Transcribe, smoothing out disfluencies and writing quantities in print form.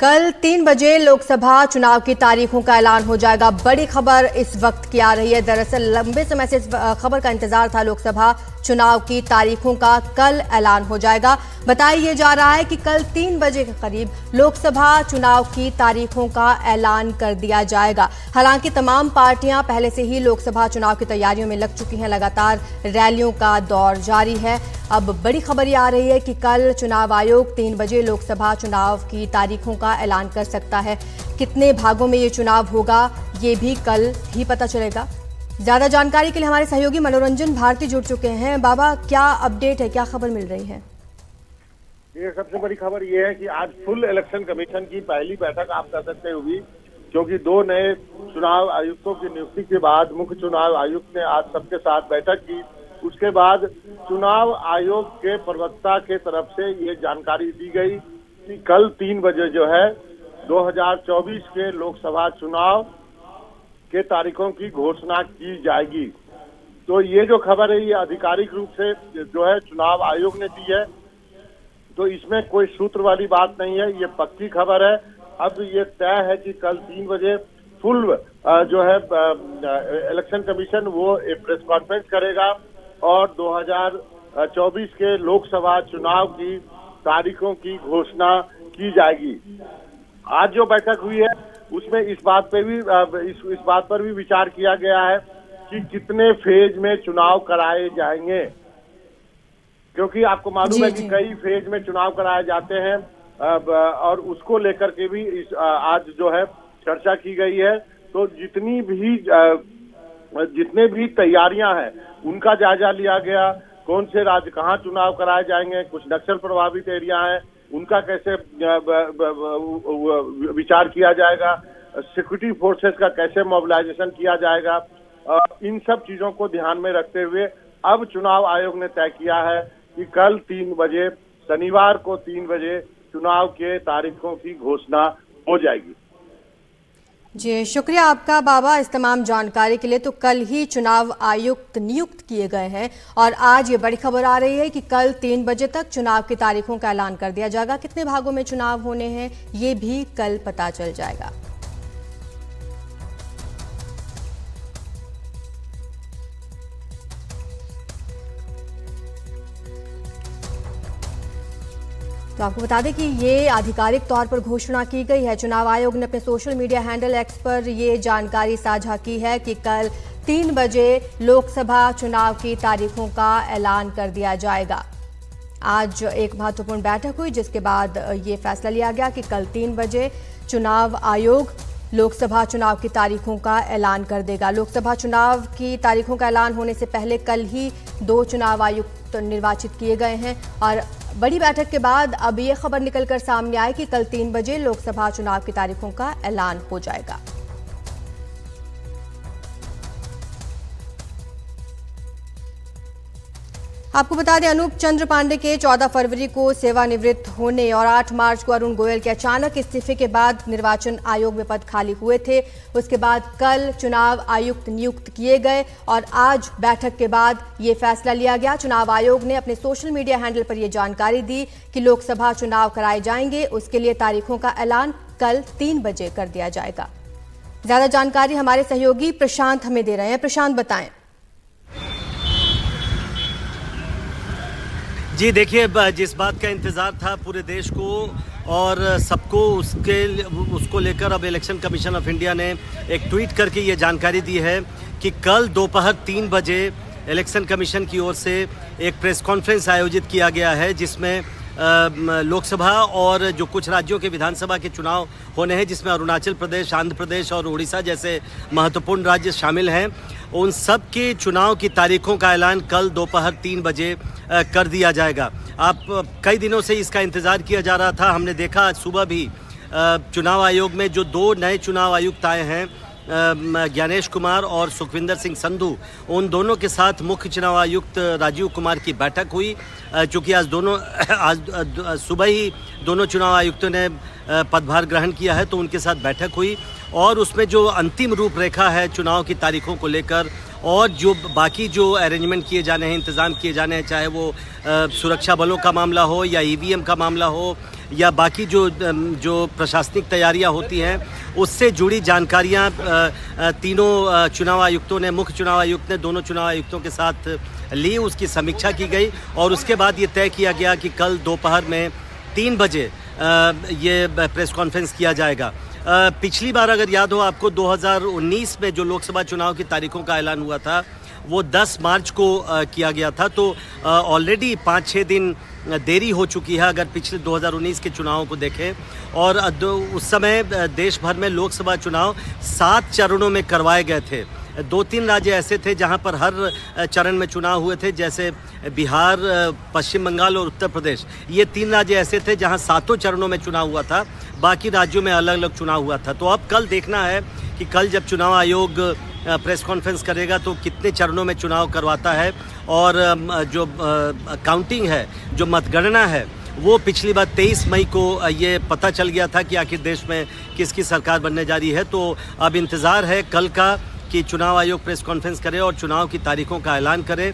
कल 3 बजे लोकसभा चुनाव की तारीखों का ऐलान हो जाएगा। बड़ी खबर इस वक्त की आ रही है। दरअसल लंबे समय से इस खबर का इंतजार था। लोकसभा चुनाव की तारीखों का कल ऐलान हो जाएगा। बताया जा रहा है कि कल 3 बजे के करीब लोकसभा चुनाव की तारीखों का ऐलान कर दिया जाएगा। हालांकि तमाम पार्टियां पहले से ही लोकसभा चुनाव की तैयारियों में लग चुकी हैं। लगातार रैलियों का दौर जारी है। अब बड़ी खबर ये आ रही है कि कल चुनाव आयोग 3 बजे लोकसभा चुनाव की तारीखों का ऐलान कर सकता है। कितने भागों में ये चुनाव होगा ये भी कल ही पता चलेगा। ज्यादा जानकारी के लिए हमारे सहयोगी मनोरंजन भारती जुड़ चुके हैं। बाबा, क्या अपडेट है, क्या खबर मिल रही है? ये सबसे बड़ी खबर ये है कि आज फुल इलेक्शन कमीशन की पहली बैठक आप कह सकते हुई, क्योंकि 2 नए चुनाव आयुक्तों की नियुक्ति के बाद मुख्य चुनाव आयुक्त ने आज सबके साथ बैठक की। उसके बाद चुनाव आयोग के प्रवक्ता के तरफ से ये जानकारी दी गई कि कल 3 बजे जो है 2024 के लोकसभा चुनाव के तारीखों की घोषणा की जाएगी। तो ये जो खबर है ये आधिकारिक रूप से जो है चुनाव आयोग ने दी है, तो इसमें कोई सूत्र वाली बात नहीं है, ये पक्की खबर है। अब ये तय है कि कल 3 बजे फुल जो है इलेक्शन कमीशन वो एक प्रेस कॉन्फ्रेंस करेगा और 2024 के लोकसभा चुनाव की तारीखों की घोषणा की जाएगी। आज जो बैठक हुई है उसमें इस बात पर भी विचार किया गया है कि कितने फेज में चुनाव कराए जाएंगे, क्योंकि आपको मालूम है कि कई फेज में चुनाव कराए जाते हैं और उसको लेकर के भी आज जो है चर्चा की गई है। तो जितने भी तैयारियां हैं उनका जायजा लिया गया। कौन से राज्य कहाँ चुनाव कराए जाएंगे, कुछ नक्सल प्रभावित एरिया हैं उनका कैसे विचार किया जाएगा, सिक्योरिटी फोर्सेस का कैसे मोबिलाइजेशन किया जाएगा, इन सब चीजों को ध्यान में रखते हुए अब चुनाव आयोग ने तय किया है कि कल 3 बजे शनिवार को 3 बजे चुनाव के तारीखों की घोषणा हो जाएगी। जी शुक्रिया आपका बाबा इस तमाम जानकारी के लिए। तो कल ही चुनाव आयुक्त नियुक्त किए गए हैं और आज ये बड़ी खबर आ रही है कि कल 3 बजे तक चुनाव की तारीखों का ऐलान कर दिया जाएगा। कितने भागों में चुनाव होने हैं ये भी कल पता चल जाएगा। तो आपको बता दें कि ये आधिकारिक तौर पर घोषणा की गई है। चुनाव आयोग ने अपने सोशल मीडिया हैंडल एक्स पर ये जानकारी साझा की है कि कल 3 बजे लोकसभा चुनाव की तारीखों का ऐलान कर दिया जाएगा। आज एक महत्वपूर्ण बैठक हुई जिसके बाद ये फैसला लिया गया कि कल 3 बजे चुनाव आयोग लोकसभा चुनाव की तारीखों का ऐलान कर देगा। लोकसभा चुनाव की तारीखों का ऐलान होने से पहले कल ही 2 चुनाव आयुक्त निर्वाचित किए गए हैं और बड़ी बैठक के बाद अब ये खबर निकलकर सामने आई कि कल 3 बजे लोकसभा चुनाव की तारीखों का ऐलान हो जाएगा। आपको बता दें अनूप चंद्र पांडे के 14 फरवरी को सेवानिवृत्त होने और 8 मार्च को अरुण गोयल के अचानक इस्तीफे के बाद निर्वाचन आयोग में पद खाली हुए थे। उसके बाद कल चुनाव आयुक्त नियुक्त किए गए और आज बैठक के बाद ये फैसला लिया गया। चुनाव आयोग ने अपने सोशल मीडिया हैंडल पर यह जानकारी दी कि लोकसभा चुनाव कराए जाएंगे। उसके लिए तारीखों का ऐलान कल 3 बजे कर दिया जाएगा। ज्यादा जानकारी हमारे सहयोगी प्रशांत हमें दे रहे हैं। प्रशांत बताएं। जी देखिए, जिस बात का इंतज़ार था पूरे देश को और सबको उसको लेकर अब इलेक्शन कमीशन ऑफ इंडिया ने एक ट्वीट करके ये जानकारी दी है कि कल दोपहर 3 बजे इलेक्शन कमीशन की ओर से एक प्रेस कॉन्फ्रेंस आयोजित किया गया है जिसमें लोकसभा और जो कुछ राज्यों के विधानसभा के चुनाव होने हैं, जिसमें अरुणाचल प्रदेश, आंध्र प्रदेश और उड़ीसा जैसे महत्वपूर्ण राज्य शामिल हैं, उन सब के चुनाव की तारीखों का ऐलान कल दोपहर 3 बजे कर दिया जाएगा। कई दिनों से इसका इंतज़ार किया जा रहा था। हमने देखा आज सुबह भी चुनाव आयोग में जो 2 नए चुनाव आयुक्त आए हैं, ज्ञानेश कुमार और सुखविंदर सिंह संधू, उन दोनों के साथ मुख्य चुनाव आयुक्त राजीव कुमार की बैठक हुई। चूँकि आज सुबह ही दोनों चुनाव आयुक्तों ने पदभार ग्रहण किया है, तो उनके साथ बैठक हुई और उसमें जो अंतिम रूपरेखा है चुनाव की तारीखों को लेकर और जो बाकी जो अरेंजमेंट किए जाने हैं, इंतज़ाम किए जाने हैं, चाहे वो सुरक्षा बलों का मामला हो या ईवीएम का मामला हो या बाकी जो प्रशासनिक तैयारियां होती हैं उससे जुड़ी जानकारियां तीनों चुनाव आयुक्तों ने, मुख्य चुनाव आयुक्त ने दोनों चुनाव आयुक्तों के साथ ली, उसकी समीक्षा की गई और उसके बाद ये तय किया गया कि कल दोपहर में 3 बजे ये प्रेस कॉन्फ्रेंस किया जाएगा। पिछली बार अगर याद हो आपको 2019 में जो लोकसभा चुनाव की तारीखों का ऐलान हुआ था वो 10 मार्च को किया गया था, तो ऑलरेडी 5-6 दिन देरी हो चुकी है अगर पिछले 2019 के चुनावों को देखें। और उस समय देश भर में लोकसभा चुनाव 7 चरणों में करवाए गए थे। 2-3 राज्य ऐसे थे जहां पर हर चरण में चुनाव हुए थे, जैसे बिहार, पश्चिम बंगाल और उत्तर प्रदेश। ये 3 राज्य ऐसे थे जहां 7 चरणों में चुनाव हुआ था, बाकी राज्यों में अलग अलग चुनाव हुआ था। तो अब कल देखना है कि कल जब चुनाव आयोग प्रेस कॉन्फ्रेंस करेगा तो कितने चरणों में चुनाव करवाता है, और जो काउंटिंग है, जो मतगणना है, वो पिछली बार 23 मई को ये पता चल गया था कि आखिर देश में किसकी सरकार बनने जा रही है। तो अब इंतज़ार है कल का कि चुनाव आयोग प्रेस कॉन्फ्रेंस करे और चुनाव की तारीखों का ऐलान करे।